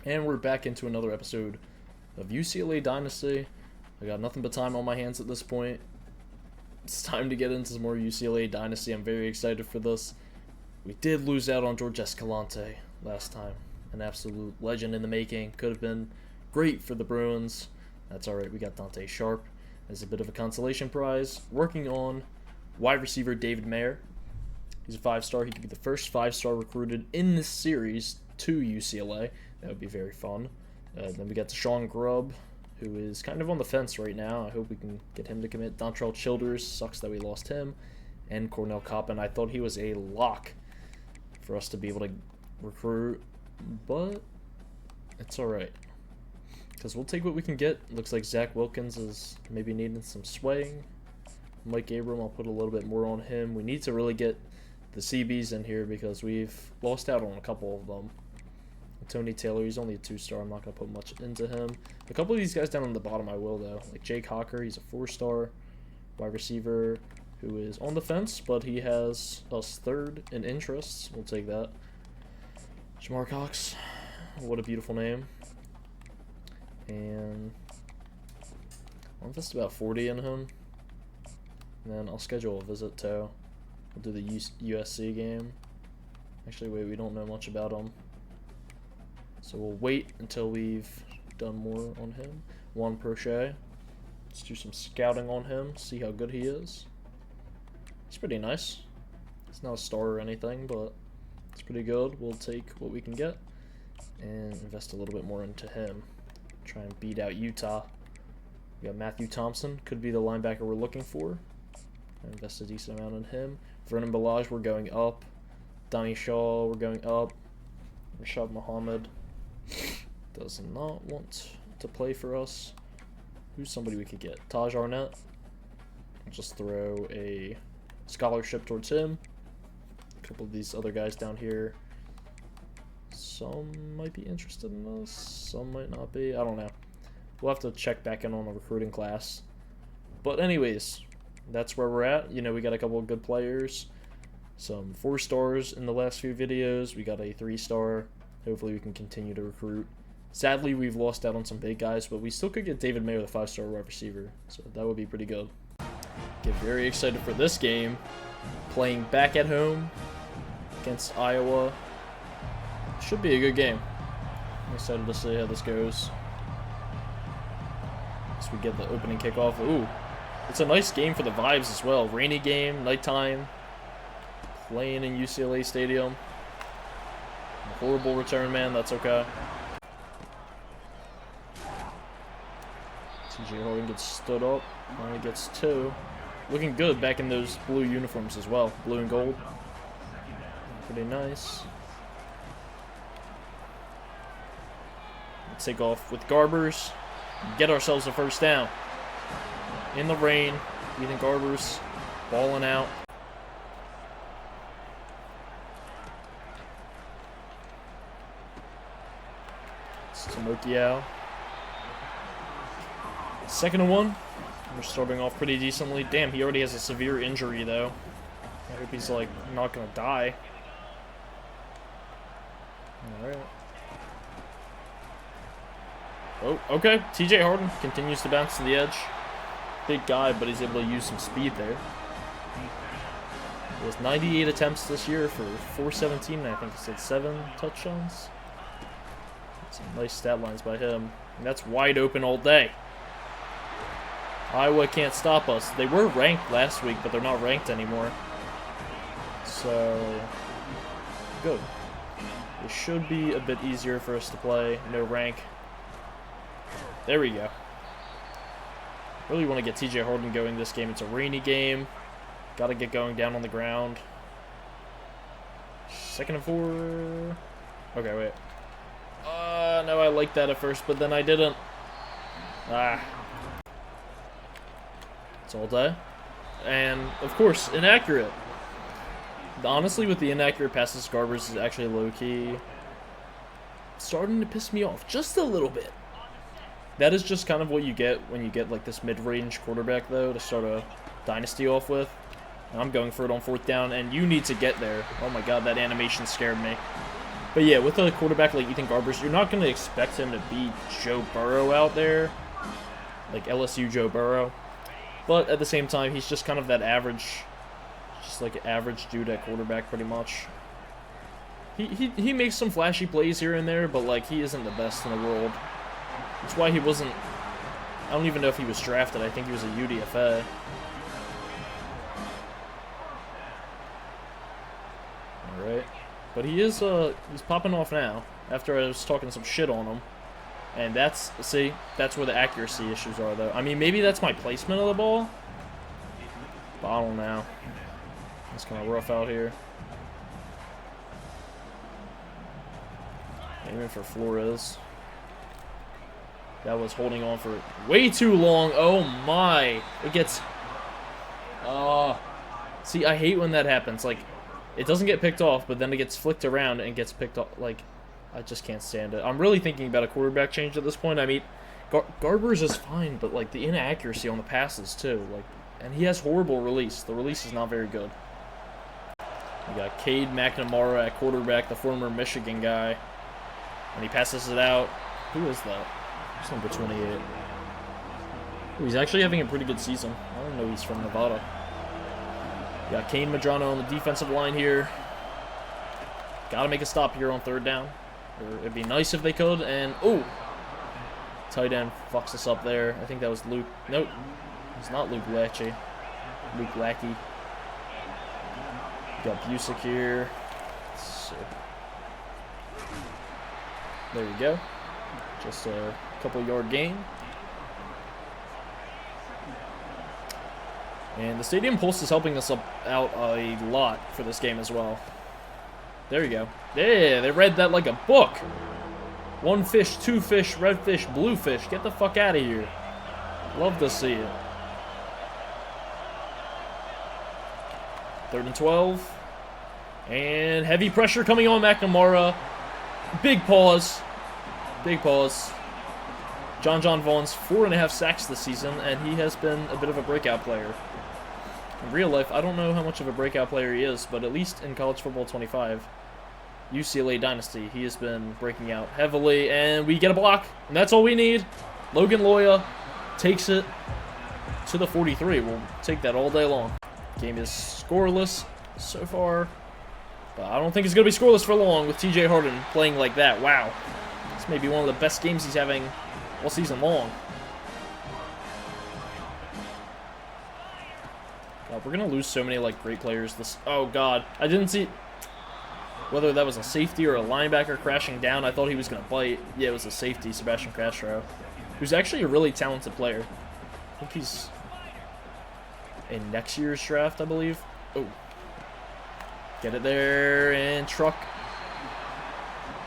And we're back into another episode of UCLA Dynasty. I got nothing but time on my hands at this point. It's time to get into some more UCLA Dynasty. I'm very excited for this. We did lose out on George Escalante last time. An absolute legend in the making. Could have been great for the Bruins. That's alright, we got Dante Sharp as a bit of a consolation prize. Working on wide receiver David Mayer. He's a 5-star. He could be the first 5-star recruited in this series to UCLA. That would be very fun. Then we got Deshaun Grubb, who is kind of on the fence right now. I hope we can get him to commit. Dontrell Childers, sucks that we lost him. And Cornell Coppin. I thought he was a lock for us to be able to recruit, but it's alright. Because we'll take what we can get. Looks like Zach Wilkins is maybe needing some swaying. Mike Abram, I'll put a little bit more on him. We need to really get the CBs in here because we've lost out on a couple of them. Tony Taylor, he's only a 2-star. I'm not going to put much into him. A couple of these guys down on the bottom I will, though. Like Jake Hawker, he's a 4-star wide receiver who is on the fence, but he has us 3rd in interests. We'll take that. Jamar Cox, what a beautiful name. And I'll invest about 40 in him. And then I'll schedule a visit, too. We'll do the USC game. Actually, wait, we don't know much about him. So we'll wait until we've done more on him. Juan Prochet. Let's do some scouting on him, see how good he is. He's pretty nice. He's not a star or anything, but it's pretty good. We'll take what we can get and invest a little bit more into him. Try and beat out Utah. We got Matthew Thompson, could be the linebacker we're looking for. I invest a decent amount in him. Vernon Balaj, we're going up. Donnie Shaw, we're going up. Rashad Muhammad does not want to play for us. Who's somebody we could get? Taj Arnett. I'll just throw a scholarship towards him. A couple of these other guys down here. Some might be interested in us. Some might not be. I don't know. We'll have to check back in on the recruiting class. But anyways, that's where we're at. You know, we got a couple of good players. Some 4-stars in the last few videos. We got a 3-star. Hopefully we can continue to recruit. Sadly, we've lost out on some big guys, but we still could get David Mayer, the 5-star wide receiver. So that would be pretty good. Get very excited for this game. Playing back at home against Iowa. Should be a good game. I'm excited to see how this goes. As we get the opening kickoff. Ooh, it's a nice game for the vibes as well. Rainy game, nighttime. Playing in UCLA Stadium. Horrible return, man. That's okay. TJ Harden gets stood up. Only gets 2. Looking good back in those blue uniforms as well. Blue and gold. Pretty nice. Let's take off with Garbers. Get ourselves a first down. In the rain. Ethan Garbers balling out. Tomokiao. 2nd and 1. We're starting off pretty decently. Damn, he already has a severe injury, though. I hope he's, like, not gonna die. Alright. Oh, okay. TJ Harden continues to bounce to the edge. Big guy, but he's able to use some speed there. He has 98 attempts this year for 417, I think he said 7 touchdowns. Some nice stat lines by him. And that's wide open all day. Iowa can't stop us. They were ranked last week, but they're not ranked anymore. So, good. It should be a bit easier for us to play. No rank. There we go. Really want to get TJ Harden going this game. It's a rainy game. Got to get going down on the ground. 2nd and 4. Okay, wait. No, I liked that at first, but then I didn't. It's all day. And, of course, inaccurate. Honestly, with the inaccurate passes, Garbers is actually low-key starting to piss me off just a little bit. That is just kind of what you get when you get, like, this mid-range quarterback, though, to start a dynasty off with. And I'm going for it on 4th down, and you need to get there. Oh, my God, that animation scared me. But yeah, with a quarterback like Ethan Garbers, you're not going to expect him to be Joe Burrow out there. Like LSU Joe Burrow. But at the same time, he's just kind of that average, just like an average dude at quarterback pretty much. He makes some flashy plays here and there, but like he isn't the best in the world. That's why he wasn't, I don't even know if he was drafted. I think he was a UDFA. Alright. But he is, he's popping off now, after I was talking some shit on him. And that's, see, that's where the accuracy issues are, though. I mean, maybe that's my placement of the ball. But I don't know. It's kind of rough out here. Aiming for Flores. That was holding on for way too long. Oh, my. It gets... see, I hate when that happens. Like, it doesn't get picked off, but then it gets flicked around and gets picked off. Like... I just can't stand it. I'm really thinking about a quarterback change at this point. I mean, Garbers is fine, but like the inaccuracy on the passes too. Like, and he has horrible release. The release is not very good. We got Cade McNamara at quarterback, the former Michigan guy, and he passes it out. Who is that? It's number 28. Ooh, he's actually having a pretty good season. I don't know he's from Nevada. We got Kane Madrano on the defensive line here. Got to make a stop here on third down. Or it'd be nice if they could, and oh, tight end fucks us up there. I think that was Luke. Nope, it's not Luke Lackey. Luke Lackey. Got Busick here. So, there you go. Just a couple yard gain. And the Stadium Pulse is helping us out a lot for this game as well. There you go. Yeah, they read that like a book. One fish, two fish, red fish, blue fish. Get the fuck out of here. Love to see it. 3rd and 12. And heavy pressure coming on McNamara. Big pause. Big pause. John Vaughn's 4.5 sacks this season, and he has been a bit of a breakout player. In real life, I don't know how much of a breakout player he is, but at least in College Football 25, UCLA Dynasty, he has been breaking out heavily, and we get a block, and that's all we need. Logan Loya takes it to the 43. We'll take that all day long. Game is scoreless so far, but I don't think it's going to be scoreless for long with TJ Harden playing like that. Wow. This may be one of the best games he's having all season long. God, we're going to lose so many, like, great players. This. Oh, God. I didn't see whether that was a safety or a linebacker crashing down. I thought he was going to bite. Yeah, it was a safety, Sebastian Castro, who's actually a really talented player. I think he's in next year's draft, I believe. Oh. Get it there, and truck.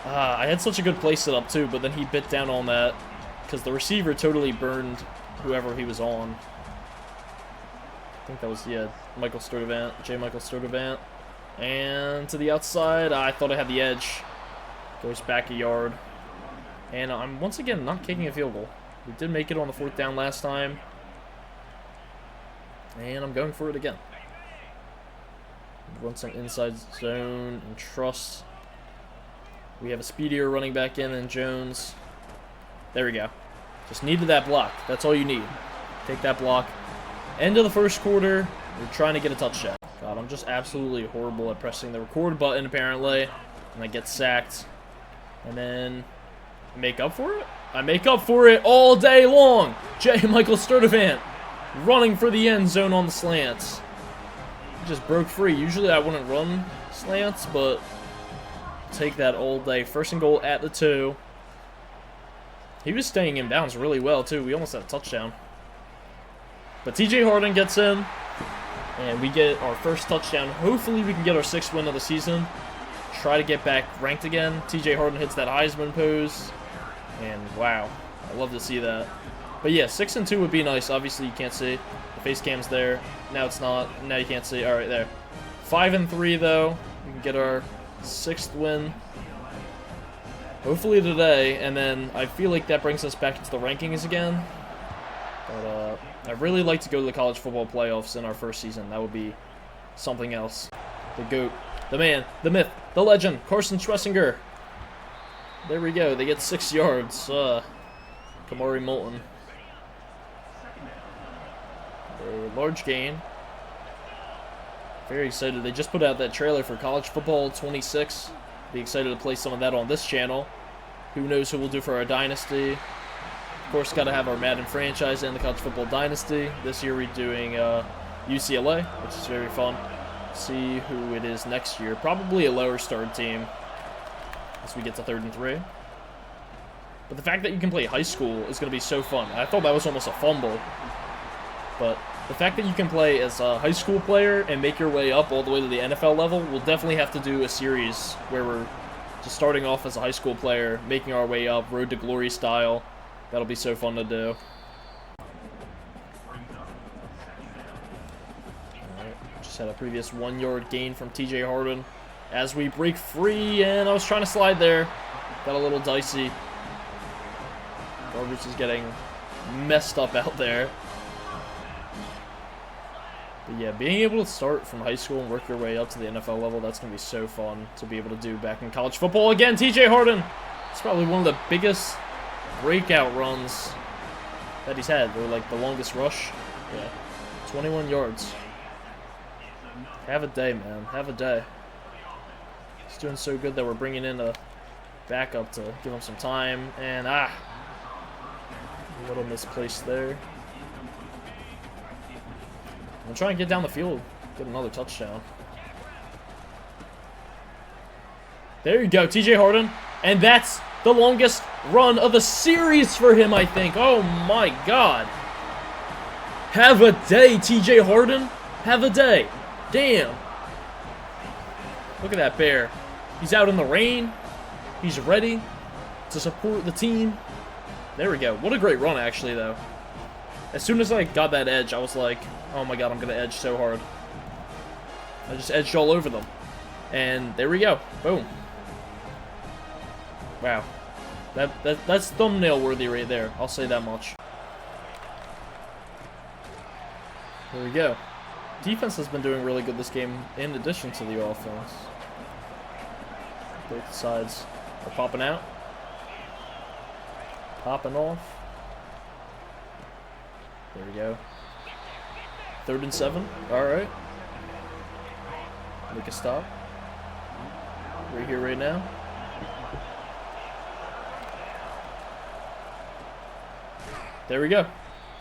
I had such a good play set up, too, but then he bit down on that because the receiver totally burned whoever he was on. I think that was, yeah, Michael Sturdivant, J. Michael Sturdivant. And to the outside, I thought I had the edge. Goes back a yard. And I'm once again not kicking a field goal. We did make it on the 4th down last time. And I'm going for it again. Run some inside zone and trust. We have a speedier running back in than Jones. There we go. Just needed that block. That's all you need. Take that block. End of the first quarter. We're trying to get a touchdown. God, I'm just absolutely horrible at pressing the record button, apparently. And I get sacked. And then I make up for it? I make up for it all day long. J. Michael Sturdivant running for the end zone on the slants. Just broke free. Usually I wouldn't run slants, but take that all day. 1st and goal at the 2. He was staying in bounds really well, too. We almost had a touchdown. But TJ Harden gets in, and we get our first touchdown. Hopefully we can get our 6th win of the season. Try to get back ranked again. TJ Harden hits that Heisman pose, and wow, I love to see that. But yeah, 6-2 would be nice. Obviously you can't see. The face cam's there. Now it's not. Now you can't see. All right, there. 5-3 though. We can get our 6th win. Hopefully today, and then I feel like that brings us back into the rankings again. But I'd really like to go to the college football playoffs in our first season. That would be something else. The GOAT, the man, the myth, the legend, Carson Schwessinger, There we go. They get 6 yards. Kamari Moulton. A large gain. Very excited. They just put out that trailer for College Football 26. Be excited to play some of that on this channel. Who knows who we'll do for our Dynasty. Of course, got to have our Madden franchise and the College Football Dynasty. This year we're doing UCLA, which is very fun. See who it is next year. Probably a lower starred team as we get to 3rd and 3. But the fact that you can play high school is going to be so fun. I thought that was almost a fumble. But the fact that you can play as a high school player and make your way up all the way to the NFL level, we'll definitely have to do a series where we're just starting off as a high school player, making our way up, Road to Glory style. That'll be so fun to do. Alright, just had a previous 1-yard gain from TJ Harden. As we break free, and I was trying to slide there. Got a little dicey. Garbage is getting messed up out there. But yeah, being able to start from high school and work your way up to the NFL level, that's going to be so fun to be able to do back in college football. Again, TJ Harden. It's probably one of the biggest breakout runs that he's had. They're like the longest rush. Yeah, 21 yards. Have a day, man. Have a day. He's doing so good that we're bringing in a backup to give him some time. And, a little misplaced there. I'm trying to get down the field, get another touchdown. There you go, TJ Harden. And that's the longest run of the series for him, I think. Oh my God. Have a day, TJ Harden. Have a day. Damn. Look at that bear. He's out in the rain. He's ready to support the team. There we go. What a great run, actually, though. As soon as I got that edge, I was like, oh my God, I'm going to edge so hard. I just edged all over them. And there we go. Boom. Wow. That's thumbnail worthy right there. I'll say that much. There we go. Defense has been doing really good this game in addition to the offense. Both sides are popping out. Popping off. There we go. 3rd and 7. Alright. Make a stop. We're here right now. There we go.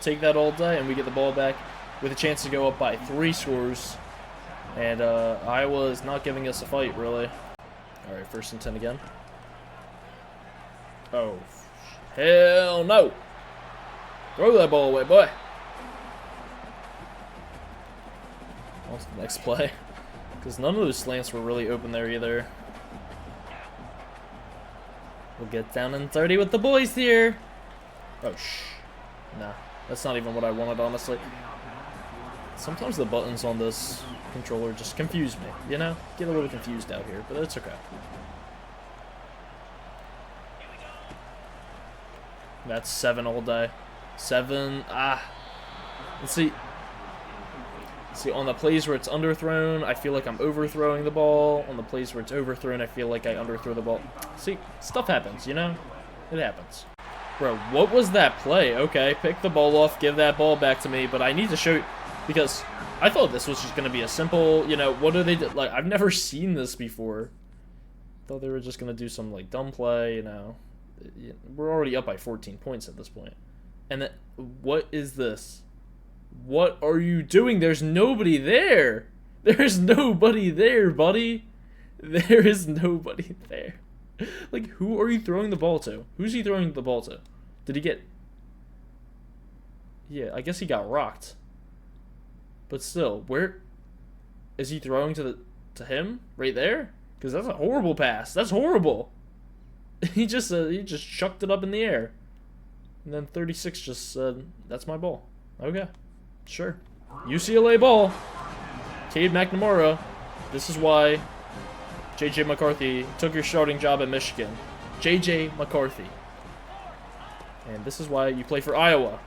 Take that all day, and we get the ball back with a chance to go up by 3 scores. And Iowa is not giving us a fight, really. Alright, 1st and 10 again. Oh, hell no. Throw that ball away, boy. What's the next play? Because none of those slants were really open there either. We'll get down in 30 with the boys here. Oh, nah, that's not even what I wanted, honestly. Sometimes the buttons on this controller just confuse me, you know? Get a little confused out here, but it's okay. That's 7 all day. 7, let's see. See, on the plays where it's underthrown, I feel like I'm overthrowing the ball. On the plays where it's overthrown, I feel like I underthrow the ball. See, stuff happens, you know? It happens. Bro, what was that play? Okay, pick the ball off, give that ball back to me, but I need to show you, because I thought this was just going to be a simple, you know, what do they do? Like, I've never seen this before. Thought they were just going to do some, like, dumb play, you know. We're already up by 14 points at this point. And then, what is this? What are you doing? There's nobody there. There's nobody there, buddy. There is nobody there. Like, who are you throwing the ball to? Who's he throwing the ball to? Did he get... Yeah, I guess he got rocked. But still, where... Is he throwing to him? Right there? Because that's a horrible pass. That's horrible. He just chucked it up in the air. And then 36 just said, that's my ball. Okay. Sure. UCLA ball. Cade McNamara. This is why J.J. McCarthy took your starting job at Michigan. J.J. McCarthy. And this is why you play for Iowa.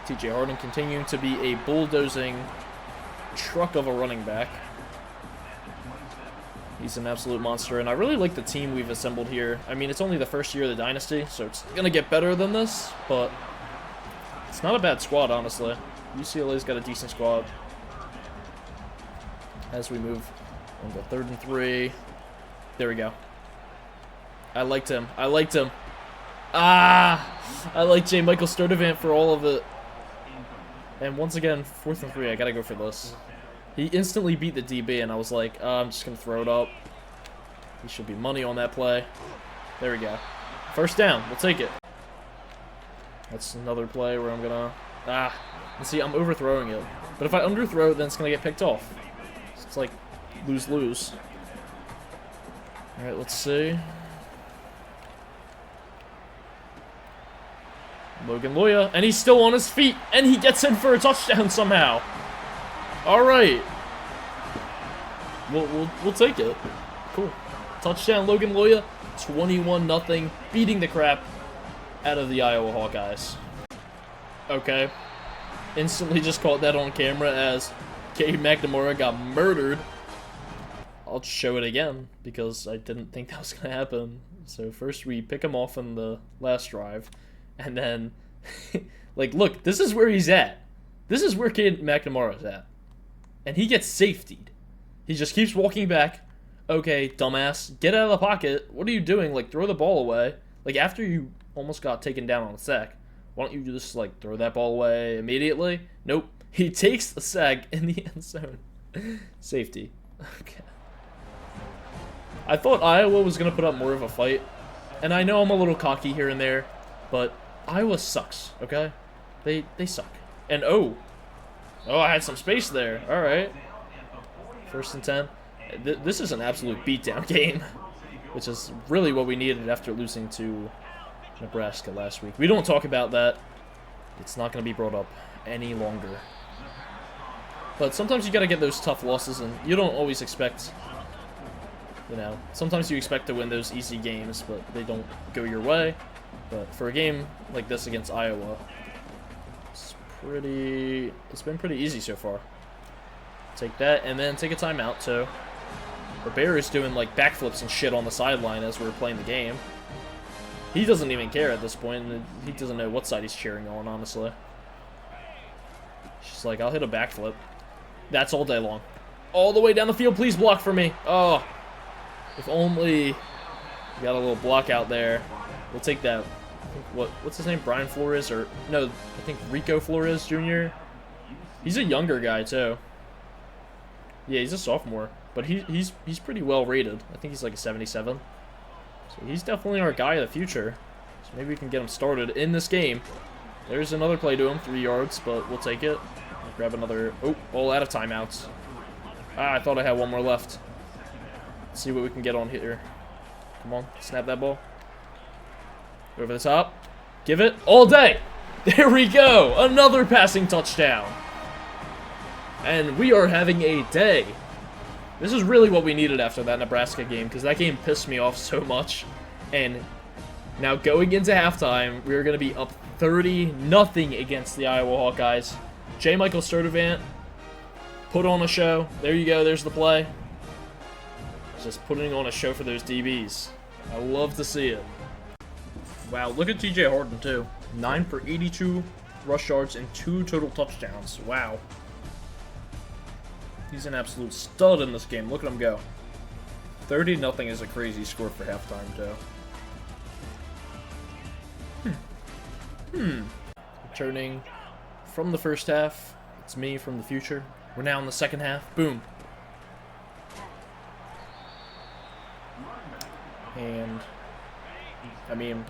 T.J. Harden continuing to be a bulldozing truck of a running back. He's an absolute monster, and I really like the team we've assembled here. I mean, it's only the first year of the Dynasty, so it's going to get better than this, but it's not a bad squad, honestly. UCLA's got a decent squad. As we move on to 3rd and 3. There we go. I liked him. I liked him. Ah! I like J. Michael Sturdivant for all of it. And once again, 4th and 3. I got to go for this. He instantly beat the DB, and I was like, I'm just going to throw it up. He should be money on that play. There we go. First down. We'll take it. That's another play where I'm going to... And see, I'm overthrowing it. But if I underthrow it, then it's going to get picked off. So it's like lose-lose. All right, let's see. Logan Loya, and he's still on his feet, and he gets in for a touchdown somehow. All right. We'll take it. Cool. Touchdown, Logan Loya. 21-0, beating the crap out of the Iowa Hawkeyes. Okay. Instantly just caught that on camera as K. McNamara got murdered. I'll show it again because I didn't think that was going to happen. So first we pick him off in the last drive. And then, like, look, this is where he's at. This is where K. McNamara's at. And he gets safetied. He just keeps walking back. Okay, dumbass, get out of the pocket. What are you doing? Like, throw the ball away. Like, after you almost got taken down on a sack, why don't you just, like, throw that ball away immediately? Nope. He takes the sack in the end zone. Safety. Okay. I thought Iowa was going to put up more of a fight. And I know I'm a little cocky here and there, but Iowa sucks, okay? They suck. And, oh, I had some space there. All right. 1st and 10. This is an absolute beatdown game, which is really what we needed after losing to Nebraska last week. We don't talk about that. It's not going to be brought up any longer. But sometimes you got to get those tough losses, and you don't always expect, you know, sometimes you expect to win those easy games, but they don't go your way. But for a game like this against Iowa, it's been pretty easy so far. Take that, and then take a timeout, too. The Bear is doing, like, backflips and shit on the sideline as we're playing the game. He doesn't even care at this point. He doesn't know what side he's cheering on, honestly. She's like, I'll hit a backflip. That's all day long. All the way down the field, please block for me. Oh, if only we got a little block out there. We'll take that. What's his name? Brian Flores? Or, no, I think Rico Flores Jr. He's a younger guy, too. Yeah, he's a sophomore, but he's pretty well rated. I think he's like a 77. So he's definitely our guy of the future. So maybe we can get him started in this game. There's another play to him, 3 yards, but we'll take it. I'll grab another. Oh, all out of timeouts. I thought I had one more left. Let's see what we can get on here. Come on, snap that ball. Over the top. Give it all day. There we go. Another passing touchdown. And we are having a day. This is really what we needed after that Nebraska game, because that game pissed me off so much. And now going into halftime, we're going to be up 30-0 against the Iowa Hawkeyes. J. Michael Sturdivant put on a show. There you go. There's the play. Just putting on a show for those DBs. I love to see it. Wow, look at TJ Harden, too. 9 for 82 rush yards and 2 total touchdowns. Wow. He's an absolute stud in this game. Look at him go. 30-0 is a crazy score for halftime, too. Returning from the first half. It's me from the future. We're now in the second half. Boom. And, I mean,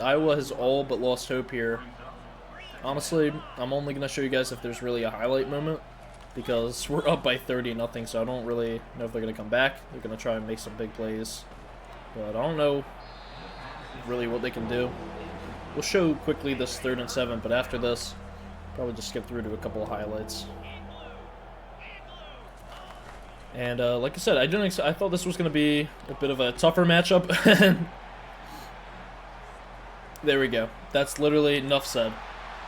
Iowa has all but lost hope here. Honestly, I'm only going to show you guys if there's really a highlight moment, because we're up by 30-0, so I don't really know if they're going to come back. They're going to try and make some big plays, but I don't know really what they can do. We'll show quickly this 3rd and 7, but after this, probably just skip through to a couple of highlights. And like I said, I thought this was going to be a bit of a tougher matchup. There we go. That's literally enough said.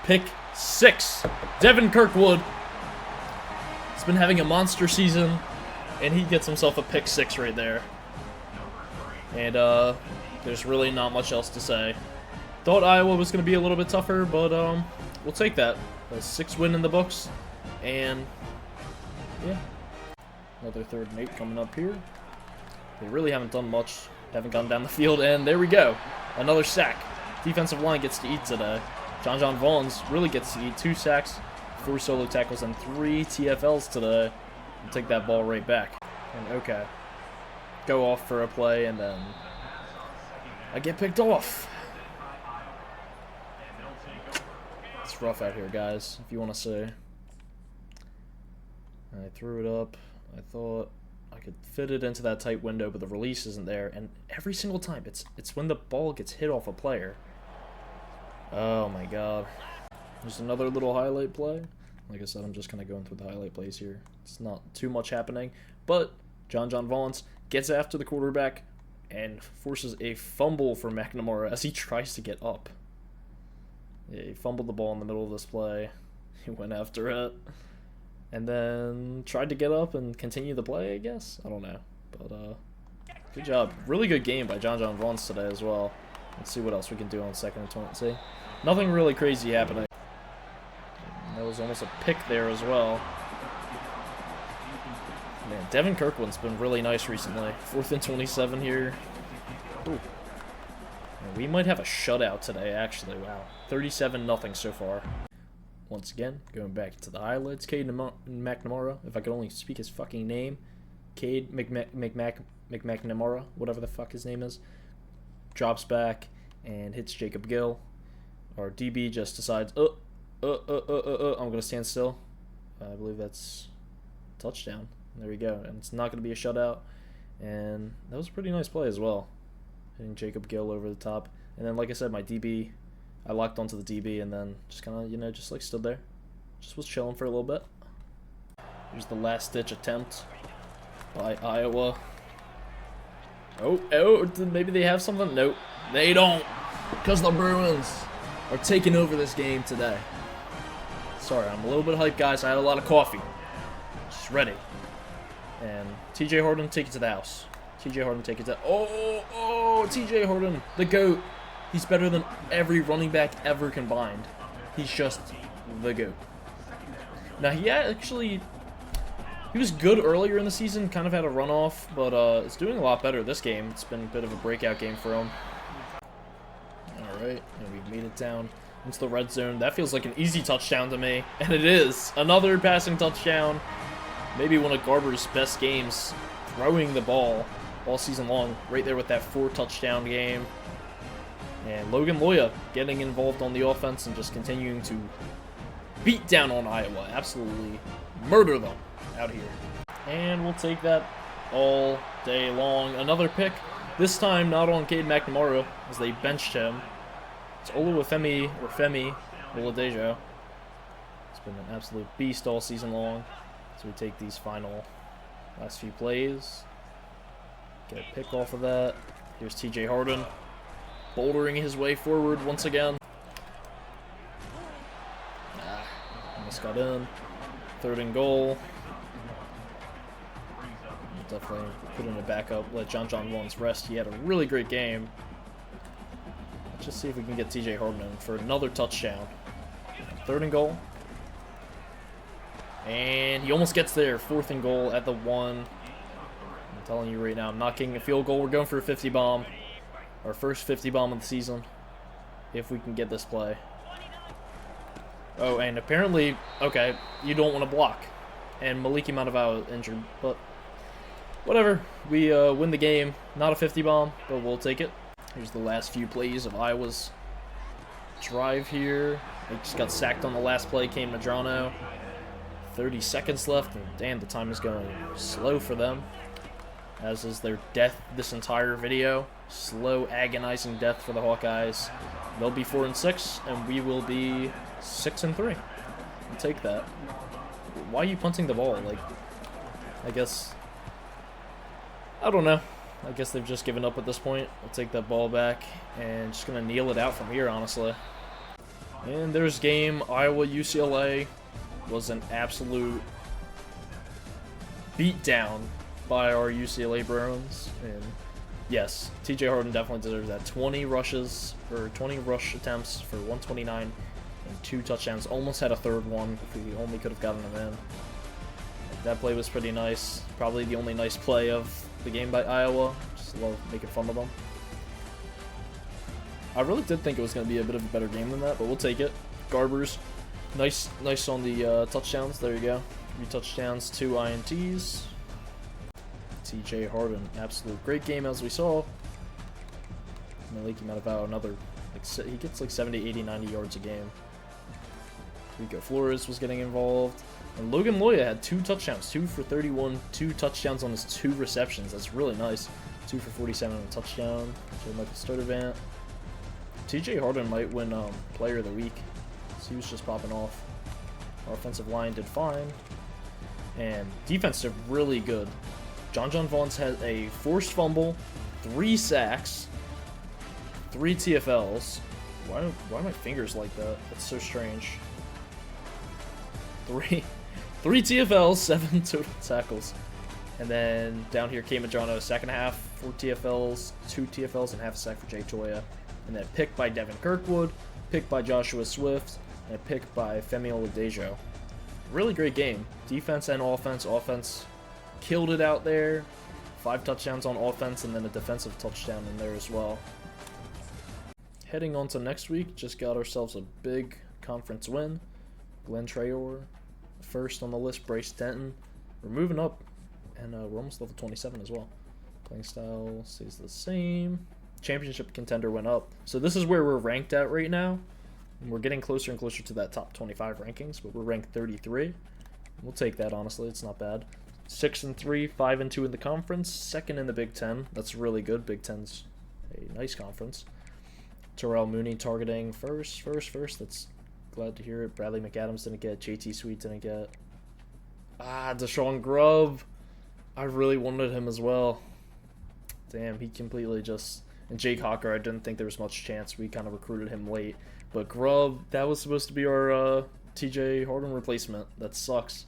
Pick 6. Devin Kirkwood. He's been having a monster season, and he gets himself a pick 6 right there. And there's really not much else to say. Thought Iowa was going to be a little bit tougher, but we'll take that. A 6 win in the books, and yeah, another 3rd and 8 coming up here. They really haven't done much, haven't gone down the field, and there we go. Another sack. Defensive line gets to eat today. John Vaughns really gets to eat 2 sacks, 4 solo tackles, and 3 TFLs today. And take that ball right back. And okay, go off for a play, and then I get picked off. It's rough out here, guys, if you want to say. I threw it up. I thought I could fit it into that tight window, but the release isn't there. And every single time, it's when the ball gets hit off a player. Oh my god. There's another little highlight play. Like I said, I'm just kind of going through the highlight plays here. It's not too much happening, but John Vaughns gets after the quarterback and forces a fumble for McNamara as he tries to get up. Yeah, he fumbled the ball in the middle of this play. He went after it. And then tried to get up and continue the play, I guess? I don't know. But, good job. Really good game by John Vaughns today as well. Let's see what else we can do on 2nd and 20. Nothing really crazy happening. And that was almost a pick there as well. Man, Devin Kirkland's been really nice recently. 4th and 27 here. Ooh. We might have a shutout today, actually. Wow. 37-0 so far. Once again, going back to the highlights, Cade McNamara, if I could only speak his fucking name. Cade McNamara, whatever the fuck his name is. Drops back and hits Jacob Gill. Our DB just decides, I'm going to stand still. I believe that's a touchdown. There we go. And it's not going to be a shutout. And that was a pretty nice play as well. Hitting Jacob Gill over the top. And then, like I said, my DB, I locked onto the DB and then just kind of, just like stood there. Just was chilling for a little bit. Here's the last-ditch attempt by Iowa. Oh, maybe they have something? Nope, they don't. Because the Bruins are taking over this game today. Sorry, I'm a little bit hyped, guys. I had a lot of coffee. Just ready. And TJ Horton, take it to the house. TJ Horton, take it to... Oh, TJ Horton, the GOAT. He's better than every running back ever combined. He's just the GOAT. Now, he was good earlier in the season, kind of had a runoff, but it's doing a lot better this game. It's been a bit of a breakout game for him. Alright, and we've made it down into the red zone. That feels like an easy touchdown to me, and it is. Another passing touchdown. Maybe one of Garber's best games throwing the ball all season long, right there with that 4-touchdown game. And Logan Loya getting involved on the offense and just continuing to beat down on Iowa. Absolutely murder them out here. And we'll take that all day long. Another pick, this time not on Cade McNamara, as they benched him. It's Oluwafemi, or Femi, Oladejo. It's been an absolute beast all season long. So we take these last few plays. Get a pick off of that. Here's TJ Horton, bouldering his way forward once again. Almost got in. 3rd and goal. We'll definitely put in a backup. Let John Vaughns rest. He had a really great game. Let's just see if we can get TJ Horton in for another touchdown. 3rd and goal. And he almost gets there. 4th and goal at the 1. I'm telling you right now, I'm not getting a field goal. We're going for a 50 bomb. Our first 50 bomb of the season. If we can get this play. Oh, and apparently, okay, you don't want to block. And Maliki Matavala injured, but whatever. We win the game. Not a 50 bomb, but we'll take it. Here's the last few plays of Iowa's drive here. They just got sacked on the last play. Came Madrano. 30 seconds left, and damn, the time is going slow for them. As is their death this entire video. Slow, agonizing death for the Hawkeyes. They'll be 4-6, and we will be 6-3. We'll take that. Why are you punting the ball? Like, I guess... I don't know. I guess they've just given up at this point. We'll take that ball back, and just going to kneel it out from here, honestly. And there's game. Iowa UCLA was an absolute beatdown by our UCLA Bruins. And yes, TJ Harden definitely deserves that. 20 rushes, or 20 rush attempts for 129 and 2 touchdowns. Almost had a third one if we only could have gotten him in. That play was pretty nice. Probably the only nice play of the game by Iowa. Just love making fun of them. I really did think it was going to be a bit of a better game than that, but we'll take it. Garbers, nice on the touchdowns. There you go. 3 touchdowns, 2 INTs. TJ Harden, absolute great game as we saw. Malik might have out another, like, he gets like 70, 80, 90 yards a game. Rico Flores was getting involved. And Logan Loya had 2 touchdowns, 2 for 31, 2 touchdowns on his 2 receptions. That's really nice. 2 for 47 on a touchdown. So Michael Sturdivant. TJ Harden might win Player of the Week. So he was just popping off. Our offensive line did fine. And defense did really good. John Vaughns had a forced fumble, 3 sacks, 3 TFLs. Why are my fingers like that? That's so strange. 3 TFLs, 7 total tackles. And then down here, K. Madrano, second half, 4 TFLs, 2 TFLs, and half a sack for Jake Toya. And then pick by Devin Kirkwood, pick by Joshua Swift, and a pick by Femi Oladejo. Really great game. Defense and offense. Offense killed it out there. 5 touchdowns on offense, and then a defensive touchdown in there as well. Heading on to next week, just got ourselves a big conference win. Glenn Traore, first on the list, Bryce Denton. We're moving up, and we're almost level 27 as well. Playing style stays the same. Championship contender went up. So this is where we're ranked at right now. And we're getting closer and closer to that top 25 rankings, but we're ranked 33. We'll take that, honestly. It's not bad. 6-3, 5-2 in the conference, second in the Big Ten. That's really good. Big Ten's a nice conference. Terrell Mooney targeting first. That's glad to hear it. Bradley McAdams didn't get. JT Sweet didn't get. Deshaun Grubb. I really wanted him as well. Damn, he completely just... And Jake Hawker, I didn't think there was much chance. We kind of recruited him late. But Grubb, that was supposed to be our TJ Harden replacement. That sucks.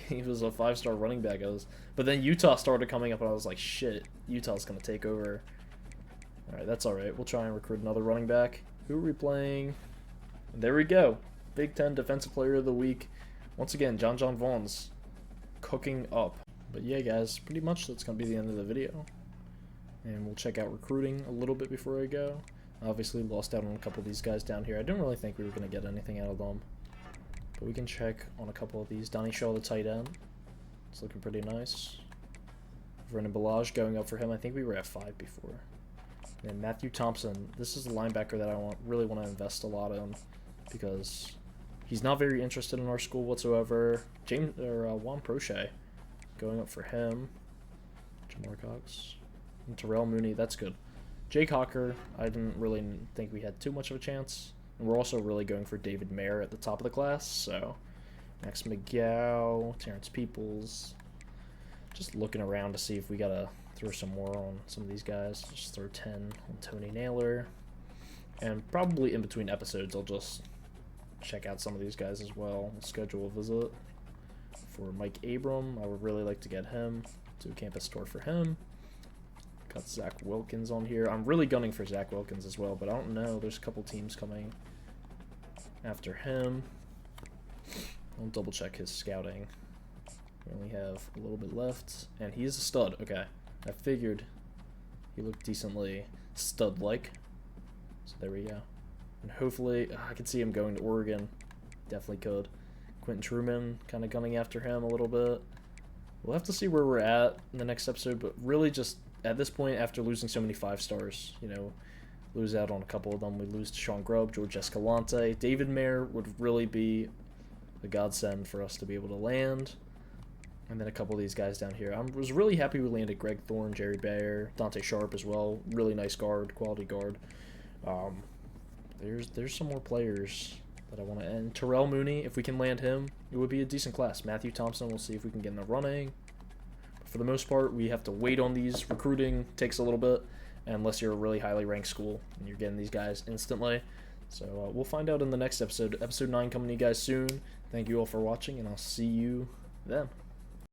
He was a 5-star running back. But then Utah started coming up, and I was like, shit, Utah's going to take over. Alright, that's alright. We'll try and recruit another running back. Who are we playing? And there we go. Big Ten Defensive Player of the Week. Once again, John Vaughns cooking up. But yeah, guys, pretty much that's going to be the end of the video. And we'll check out recruiting a little bit before I go. Obviously, lost out on a couple of these guys down here. I didn't really think we were going to get anything out of them. But we can check on a couple of these. Donnie Shaw, the tight end. It's looking pretty nice. Vernon Balaj going up for him. I think we were at 5 before. And Matthew Thompson. This is the linebacker that I really want to invest a lot in. Because he's not very interested in our school whatsoever. Juan Prochet going up for him. Jamar Cox. And Terrell Mooney, that's good. Jake Hawker, I didn't really think we had too much of a chance. And we're also really going for David Mayer at the top of the class. So, Max McGow, Terrence Peoples. Just looking around to see if we got to throw some more on some of these guys. Just throw 10 on Tony Naylor. And probably in between episodes, I'll just check out some of these guys as well. We'll schedule a visit for Mike Abram. I would really like to get him. Do a campus tour for him. Got Zach Wilkins on here. I'm really gunning for Zach Wilkins as well, but I don't know. There's a couple teams coming after him. I'll double check his scouting. We only have a little bit left, and he is a stud. Okay, I figured he looked decently stud-like. So there we go. And hopefully, I could see him going to Oregon. Definitely could. Quentin Truman, kind of gunning after him a little bit. We'll have to see where we're at in the next episode, but really just at this point, after losing so many 5-stars, you know, lose out on a couple of them. We lose to Sean Grubb, George Escalante. David Mayer would really be a godsend for us to be able to land. And then a couple of these guys down here. I was really happy we landed Greg Thorne, Jerry Bayer, Dante Sharp as well. Really nice guard, quality guard. There's some more players that I want to end. Terrell Mooney, if we can land him, it would be a decent class. Matthew Thompson, we'll see if we can get in the running. For the most part, we have to wait on these. Recruiting takes a little bit, unless you're a really highly ranked school and you're getting these guys instantly. So we'll find out in the next episode. Episode 9 coming to you guys soon. Thank you all for watching, and I'll see you then.